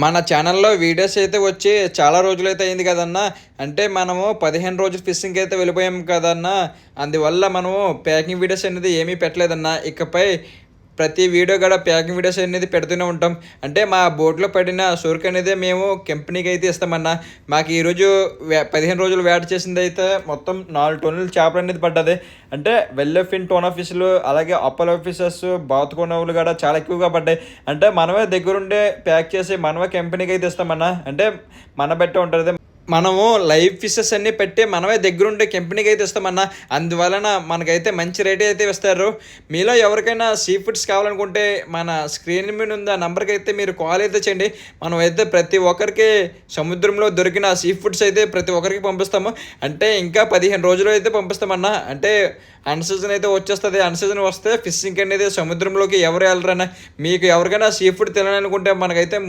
మన ఛానల్‌లో వీడియోస్ అయితే వచ్చి చాలా రోజులైతే అయింది కదన్నా! అంటే మనము 15 రోజులు ఫిషింగ్‌కైతే వెళ్ళిపోయాం కదన్నా! అందువల్ల మనము ప్యాకింగ్ వీడియోస్ అనేది ఏమీ పెట్టలేదన్నా. ఇకపై ప్రతి వీడియో కూడా ప్యాకింగ్ వీడియోస్ అనేది పెడుతూనే ఉంటాం. అంటే మా బోట్‌లో పడిన సొరకు అనేది మేము కంపెనీకైతే ఇస్తామన్నా. మాకు ఈరోజు 15 రోజులు వేట చేసిందైతే మొత్తం 4 టన్నుల చేపలనేది పడ్డది. అంటే వెల్లె ఫిన్ టోనా ఫిష్‌లు అలాగే అపోలో ఫిషెస్, బాతుకోనవులు కూడా చాలా ఎక్కువగా పడ్డాయి. అంటే మనమే దగ్గరుండి ప్యాక్ చేసి మనమే కంపెనీకైతే ఇస్తామన్నా. అంటే మన బట్టే ఉంటది. మనము లైవ్ ఫిషెస్ అన్నీ పెట్టి మనమే దగ్గరుండి కంపెనీకి అయితే ఇస్తామన్నా. అందువలన మనకైతే మంచి రేట్ అయితే ఇస్తారు. మీలో ఎవరికైనా సీ ఫుడ్స్ కావాలనుకుంటే మన స్క్రీన్ మీద ఉన్న నంబర్కి అయితే మీరు కాల్ అయితే చేయండి. మనం అయితే ప్రతి ఒక్కరికి సముద్రంలో దొరికిన సీ ఫుడ్స్ అయితే ప్రతి ఒక్కరికి పంపిస్తాము. అంటే ఇంకా 15 రోజులు అయితే పంపిస్తామన్నా. అంటే అన్ సీజన్ అయితే వచ్చేస్తుంది. అన్ సీజన్ వస్తే ఫిషింగ్ అనేది సముద్రంలోకి ఎవరు వెళ్ళరన్నా. మీకు ఎవరికైనా సీ ఫుడ్ తినాలనుకుంటే మనకైతే